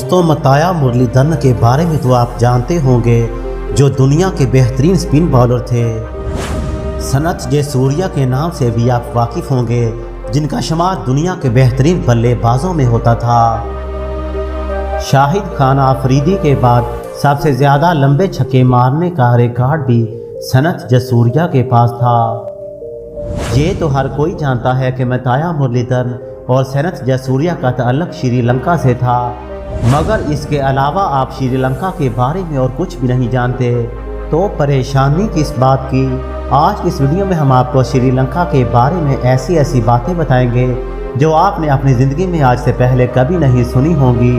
दोस्तों, मताया मुरलीधरन के बारे में तो आप जानते होंगे, जो दुनिया के बेहतरीन स्पिन बॉलर थे। सनत जयसूर्या के नाम से भी आप वाकिफ़ होंगे, जिनका शुमार दुनिया के बेहतरीन बल्लेबाजों में होता था। शाहिद खान आफरीदी के बाद सबसे ज़्यादा लंबे छक्के मारने का रिकॉर्ड भी सनत जयसूर्या के पास था। ये तो हर कोई जानता है कि मताया मुरलीधरन और सनत जयसूर्या का ताल्लुक़ श्रीलंका से था, मगर इसके अलावा आप श्रीलंका के बारे में और कुछ भी नहीं जानते। तो परेशानी किस बात की। आज इस वीडियो में हम आपको श्रीलंका के बारे में ऐसी ऐसी बातें बताएंगे जो आपने अपनी ज़िंदगी में आज से पहले कभी नहीं सुनी होंगी।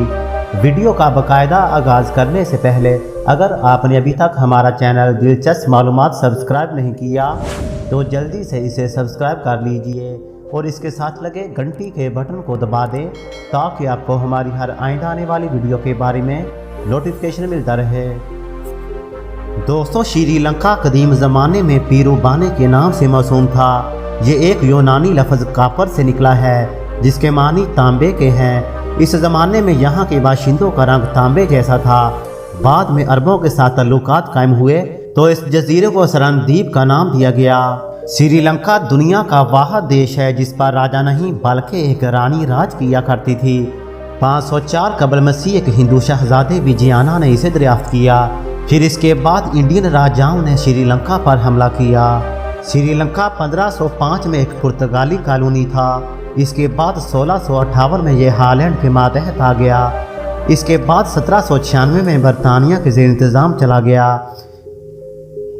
वीडियो का बाकायदा आगाज़ करने से पहले अगर आपने अभी तक हमारा चैनल दिलचस्प मालूमात सब्सक्राइब नहीं किया तो जल्दी से इसे सब्सक्राइब कर लीजिए और इसके साथ लगे घंटी के बटन को दबा दें, ताकि आपको हमारी हर आइंदा आने वाली वीडियो के बारे में नोटिफिकेशन मिलता रहे। दोस्तों, श्रीलंका कदीम ज़माने में पीरूबाने के नाम से मशहूर था। ये एक यूनानी लफ्ज़ कापर से निकला है, जिसके मानी तांबे के हैं। इस ज़माने में यहाँ के बाशिंदों का रंग तांबे जैसा था। बाद में अरबों के साथ ताल्लुकात कायम हुए तो इस जजीरे को सरनद्वीप का नाम दिया गया। श्रीलंका दुनिया का वाहिद देश है जिस पर राजा नहीं बल्कि एक रानी राज किया करती थी। 504 कबल मसीह एक हिंदू शहजादे विजयाना ने इसे दरियाफ्त किया। फिर इसके बाद इंडियन राजाओं ने श्रीलंका पर हमला किया। श्रीलंका 1505 में एक पुर्तगाली कॉलोनी था। इसके बाद 1658 में यह हॉलैंड के मातहत आ गया। इसके बाद 1796 में बरतानिया के ज़ेर इंतज़ाम चला गया।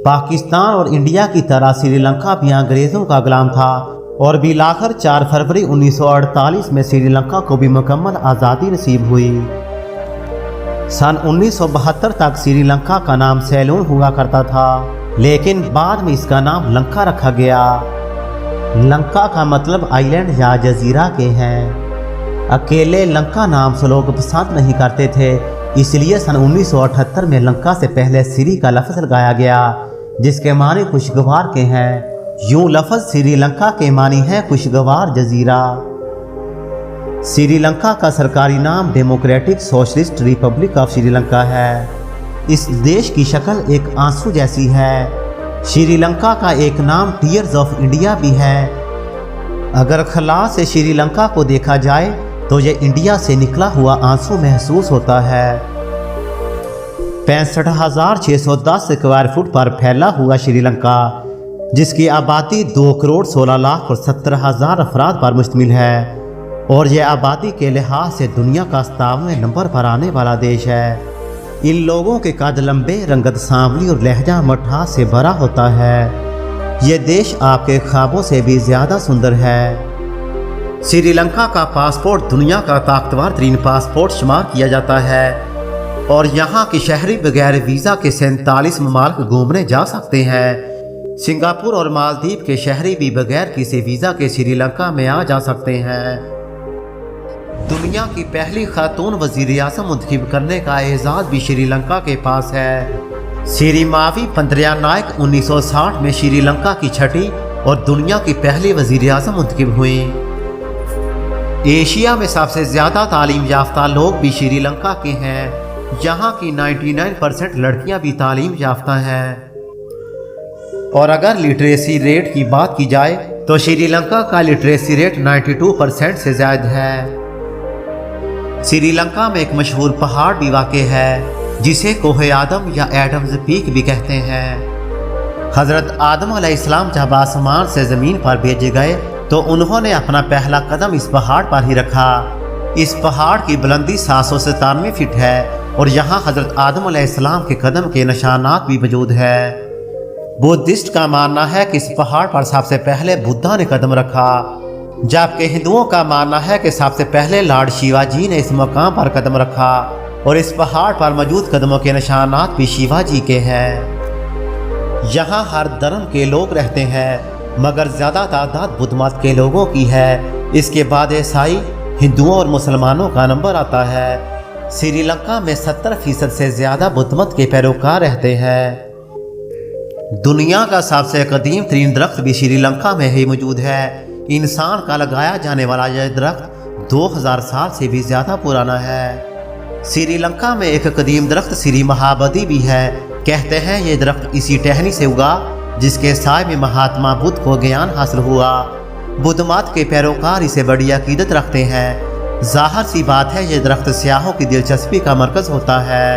पाकिस्तान और इंडिया की तरह श्रीलंका भी अंग्रेज़ों का गुलाम था और बिलाखिर 4 फरवरी 1948 में श्रीलंका को भी मुकम्मल आज़ादी नसीब हुई। सन 1972 तक श्रीलंका का नाम सेलोन हुआ करता था, लेकिन बाद में इसका नाम लंका रखा गया। लंका का मतलब आइलैंड या जजीरा के हैं। अकेले लंका नाम से लोग पसंद नहीं करते थे, इसलिए सन 1978 में लंका से पहले श्री का लफ्ज़ लगाया गया, जिसके मानी खुशगवार के हैं। यूं लफ्ज़ श्रीलंका के मानी है खुशगवार जजीरा। श्रीलंका का सरकारी नाम democratic socialist Republic of Sri Lanka है। इस देश की शक्ल एक आंसू जैसी है। श्रीलंका का एक नाम टीयर्स ऑफ इंडिया भी है। अगर खला से श्रीलंका को देखा जाए तो ये इंडिया से निकला हुआ आंसू महसूस होता है। 65,610 स्क्वायर फुट पर फैला हुआ श्रीलंका, जिसकी आबादी 2 करोड़ 16 लाख और 17,000 अफराद पर मुश्तमिल है, और यह आबादी के लिहाज से दुनिया का 57वें नंबर पर आने वाला देश है। इन लोगों के कद लंबे, रंगत सांवली और लहजा मठास से भरा होता है। ये देश आपके ख्वाबों से भी ज़्यादा सुंदर है। श्रीलंका का पासपोर्ट दुनिया का ताकतवर तरीन पासपोर्ट शुमार किया जाता है, और यहाँ के शहरी बगैर वीज़ा के 47 ममालिक घूमने जा सकते हैं। सिंगापुर और मालदीव के शहरी भी बगैर किसी वीज़ा के श्रीलंका में आ जा सकते हैं। दुनिया की पहली खातून वज़ीर-ए-आज़म मुंतखब करने का एजाज़ भी श्रीलंका के पास है। सिरिमावी पंद्रयानायक 1960 में श्रीलंका की छठी और दुनिया की पहली वज़ीर-ए-आज़म मुंतखब हुई। एशिया में सबसे ज़्यादा तालीम याफ्ता लोग भी श्रीलंका के हैं। यहाँ की 99% लड़कियाँ भी तालीम याफ्ता हैं। और अगर लिटरेसी रेट की बात की जाए तो श्रीलंका का लिटरेसी रेट 92% से ज़्यादा है। श्रीलंका में एक मशहूर पहाड़ भी वाक़ है, जिसे कोहे आदम या एडम्स पीक भी कहते हैं। हज़रत आदम अलैहिस्सलाम जब आसमान से ज़मीन पर भेजे गए तो उन्होंने अपना पहला कदम इस पहाड़ पर ही रखा। इस पहाड़ की बुलंदी 797 फीट है और यहाँ हज़रत आदम अलैहिस्सलाम के कदम के निशानात भी मौजूद है। बुद्धिस्ट का मानना है कि इस पहाड़ पर सबसे पहले बुद्धा ने कदम रखा, जबकि हिंदुओं का मानना है कि सबसे पहले लॉर्ड शिवाजी ने इस मकाम पर कदम रखा, और इस पहाड़ पर मौजूद कदमों के निशानात भी शिवाजी के हैं। यहाँ हर धर्म के लोग रहते हैं, मगर ज़्यादा तादाद बुद्ध मत के लोगों की है। इसके बाद ईसाई, हिंदुओं और मुसलमानों का नंबर आता है। श्रीलंका में 70% से ज़्यादा बुद्ध मत के पैरोकार रहते हैं। दुनिया का सबसे कदीम तरीन दरख्त भी श्रीलंका में ही मौजूद है। इंसान का लगाया जाने वाला यह दरख्त 2000 साल से भी ज़्यादा पुराना है। श्रीलंका में एक कदीम दरख्त श्री महाबोधि भी है। कहते हैं ये दरख्त इसी टहनी से उगा जिसके साए में महात्मा बुद्ध को ज्ञान हासिल हुआ। बुद्ध मत के पैरोकार इसे बड़ी अकीदत रखते हैं। जाहिर सी बात है ये दरख्त सियाहों की दिलचस्पी का मरकज होता है।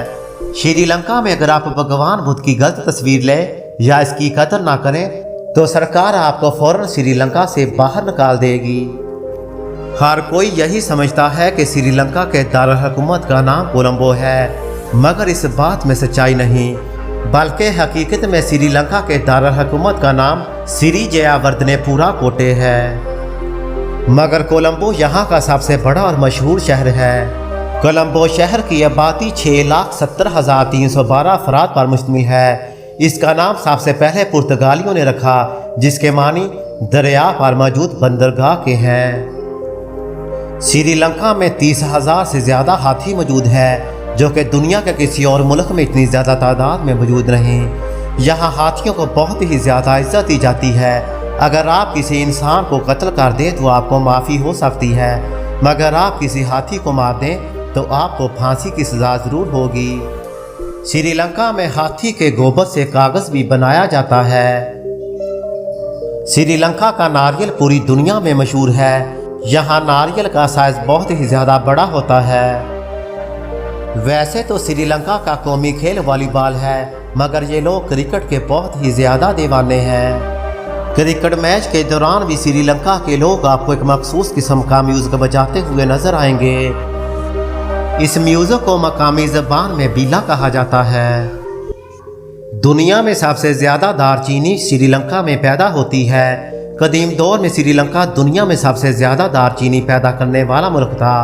श्रीलंका में अगर आप भगवान बुद्ध की गलत तस्वीर लें या इसकी कदर ना करें तो सरकार आपको फौरन श्रीलंका से बाहर निकाल देगी। हर कोई यही समझता है कि श्रीलंका के दारुल हुकूमत का नाम कोलंबो है, मगर इस बात में सच्चाई नहीं, बल्कि हकीकत में श्रीलंका के दारुल हुकूमत का नाम श्री जयावर्धनेपुरा कोटे है। मगर कोलंबो यहाँ का सबसे बड़ा और मशहूर शहर है। कोलंबो शहर की आबादी 6,70,312 अफराद पर मुश्तमिल है। इसका नाम सबसे पहले पुर्तगालियों ने रखा, जिसके मानी दरिया पर मौजूद बंदरगाह के हैं। श्रीलंका में 30,000 से ज़्यादा हाथी मौजूद है, जो कि दुनिया के किसी और मुल्क में इतनी ज़्यादा तादाद में मौजूद नहीं। यहाँ हाथियों को बहुत ही ज़्यादा इज्जत दी जाती है। अगर आप किसी इंसान को कत्ल कर दें तो आपको माफ़ी हो सकती है, मगर आप किसी हाथी को मार दें तो आपको फांसी की सज़ा ज़रूर होगी। श्रीलंका में हाथी के गोबर से कागज़ भी बनाया जाता है। श्रीलंका का नारियल पूरी दुनिया में मशहूर है। यहाँ नारियल का साइज बहुत ही ज़्यादा बड़ा होता है। वैसे तो श्रीलंका का कौमी खेल वॉलीबॉल है, मगर ये लोग क्रिकेट के बहुत ही ज़्यादा दीवाने हैं। क्रिकेट मैच के दौरान भी श्रीलंका के लोग आपको एक मखसूस किस्म का म्यूज़िक बजाते हुए नजर आएंगे। इस म्यूज़िक को मकामी ज़बान में बीला कहा जाता है। दुनिया में सबसे ज़्यादा दारचीनी श्रीलंका में पैदा होती है। कदीम दौर में श्रीलंका दुनिया में सबसे ज़्यादा दारचीनी पैदा करने वाला मुल्क था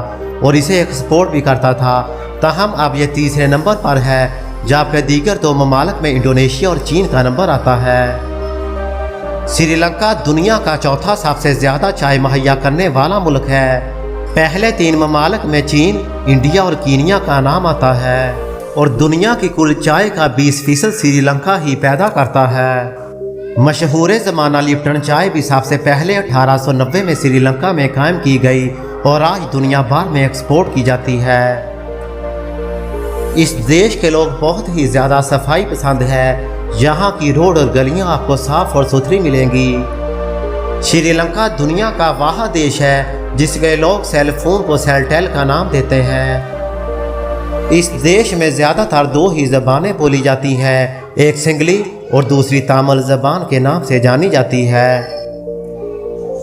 और इसे एक्सपोर्ट भी करता था। ताहम अब यह तीसरे नंबर पर है, जबकि दीगर दो ममालिक में इंडोनेशिया और चीन का नंबर आता है। श्रीलंका दुनिया का चौथा सबसे ज़्यादा चाय मुहैया करने वाला मुल्क है। पहले 3 ममालिक में चीन, इंडिया और कीनिया का नाम आता है और दुनिया की कुल चाय का 20% श्रीलंका ही पैदा करता है। मशहूर ज़माना लिप्टन चाय भी सबसे पहले 1890 में श्रीलंका में कायम की गई और आज दुनिया भर में एक्सपोर्ट की जाती है। इस देश के लोग बहुत ही ज़्यादा सफाई पसंद है। यहाँ की रोड और गलियाँ आपको साफ और सुथरी मिलेंगी। श्रीलंका दुनिया का वह देश है जिसके लोग सेल फोन को सेलटेल का नाम देते हैं। इस देश में ज़्यादातर 2 ही ज़बानें बोली जाती हैं, एक सिंगली और दूसरी तामिल ज़बान के नाम से जानी जाती है।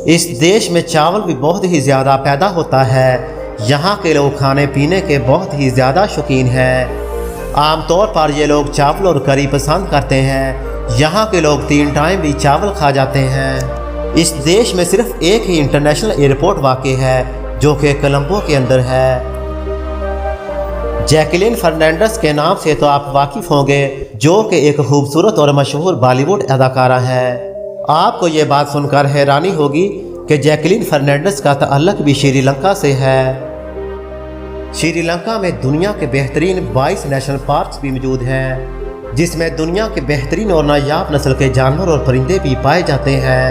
इस देश में चावल भी बहुत ही ज़्यादा पैदा होता है। यहाँ के लोग खाने पीने के बहुत ही ज़्यादा शौकीन हैं। आमतौर पर ये लोग चावल और करी पसंद करते हैं। यहाँ के लोग 3 टाइम भी चावल खा जाते हैं। इस देश में सिर्फ एक ही इंटरनेशनल एयरपोर्ट वाक़ है, जो कि कोलंबो के अंदर है। जैकलीन फर्नांडिस के नाम से तो आप वाकिफ़ होंगे, जो कि एक खूबसूरत और मशहूर बॉलीवुड अदाकारा है। आपको ये बात सुनकर हैरानी होगी कि जैकलीन फर्नांडिस का ताल्लुक भी श्रीलंका से है। श्रीलंका में दुनिया के बेहतरीन 22 नेशनल पार्क्स भी मौजूद हैं, जिसमें दुनिया के बेहतरीन और नायाब नस्ल के जानवर और परिंदे भी पाए जाते हैं।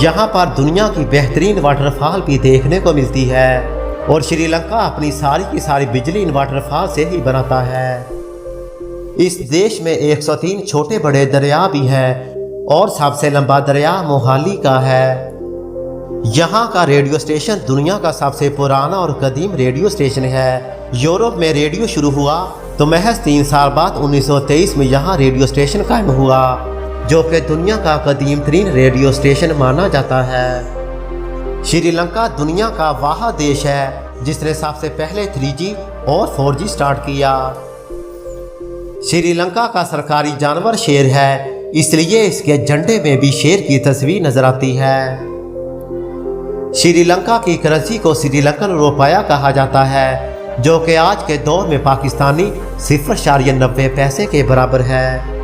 यहाँ पर दुनिया की बेहतरीन वाटरफॉल भी देखने को मिलती है और श्रीलंका अपनी सारी की सारी बिजली इन वाटरफॉल से ही बनाता है। इस देश में 103 छोटे बड़े दरिया भी हैं और सबसे लंबा दरिया मोहाली का है। यहाँ का रेडियो स्टेशन दुनिया का सबसे पुराना और कदीम रेडियो स्टेशन है। यूरोप में रेडियो शुरू हुआ तो महज 3 साल बाद 1923 में यहाँ रेडियो स्टेशन कायम हुआ, जो कि दुनिया का कदीम तरीन रेडियो स्टेशन माना जाता है। श्रीलंका दुनिया का वह देश है जिसने सबसे पहले 3G और 4G स्टार्ट किया। श्रीलंका का सरकारी जानवर शेर है, इसलिए इसके झंडे में भी शेर की तस्वीर नजर आती है। श्रीलंका की करेंसी को श्रीलंकन रुपया कहा जाता है, जो कि आज के दौर में पाकिस्तानी 0.90 पैसे के बराबर है।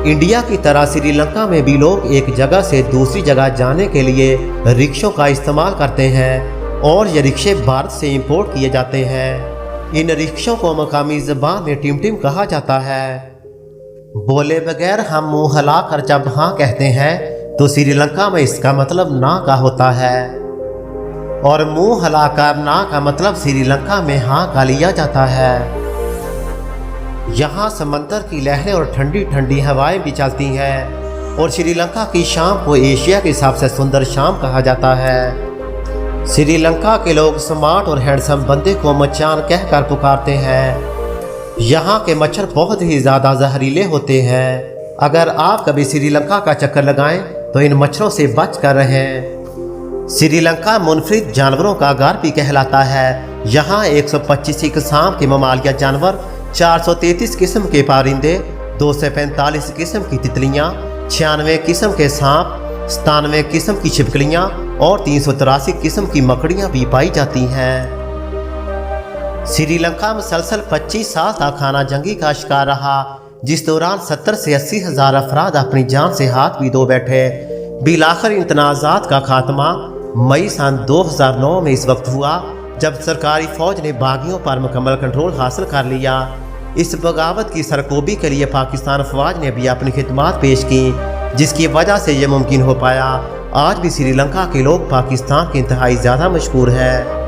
इंडिया की तरह श्रीलंका में भी लोग एक जगह से दूसरी जगह जाने के लिए रिक्शों का इस्तेमाल करते हैं और ये रिक्शे भारत से इंपोर्ट किए जाते हैं। इन रिक्शों को मकामी ज़बान में टिमटिम कहा जाता है। बोले बगैर हम मुँह हिलाकर जब हाँ कहते हैं तो श्रीलंका में इसका मतलब ना का होता है। और मुंह हिलाकर ना का मतलब श्रीलंका में हाँ का लिया जाता है। यहाँ समंदर की लहरें और ठंडी ठंडी हवाएं भी चलती हैं और श्रीलंका की शाम को एशिया की सबसे सुंदर शाम कहा जाता है। श्रीलंका के लोग स्मार्ट और हैंडसम बंदे को मचान कहकर पुकारते हैं। यहाँ के मच्छर बहुत ही ज़्यादा जहरीले होते हैं। अगर आप कभी श्रीलंका का चक्कर लगाएं तो इन मच्छरों से बच कर रहें। श्रीलंका मुनफरिद जानवरों का घर भी कहलाता है। यहाँ 125 किस्म के ममालिया जानवर, 433 किस्म के परिंदे, 245 किस्म की तितलियाँ, 96 किस्म के सांप, 97 किस्म की छिपकलियाँ और 383 किस्म की मकड़ियाँ भी पाई जाती हैं। श्रीलंका मुसलसल 25 साल तक खाना जंगी का शिकार रहा, जिस दौरान 70 से 80 हज़ार अफराद अपनी जान से हाथ भी धो बैठे। बिलाखिर इन तनाज़ात का खात्मा मई सन 2009 में इस वक्त हुआ जब सरकारी फ़ौज ने बागियों पर मुकम्मल कंट्रोल हासिल कर लिया। इस बगावत की सरकोबी के लिए पाकिस्तान फ़ौज ने भी अपनी खिदमात पेश की, जिसकी वजह से यह मुमकिन हो पाया। आज भी श्रीलंका के लोग पाकिस्तान के इंतहाई ज़्यादा मशहूर है।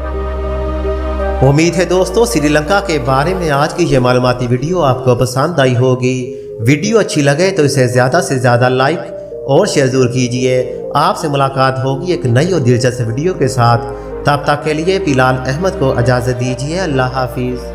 उम्मीद है दोस्तों श्रीलंका के बारे में आज की ये मालूमाती वीडियो आपको पसंद आई होगी। वीडियो अच्छी लगे तो इसे ज़्यादा से ज़्यादा लाइक और शेयर ज़रूर कीजिए। आपसे मुलाकात होगी एक नई और दिलचस्प वीडियो के साथ। तब तक के लिए बिलाल अहमद को इजाज़त दीजिए। अल्लाह हाफिज़।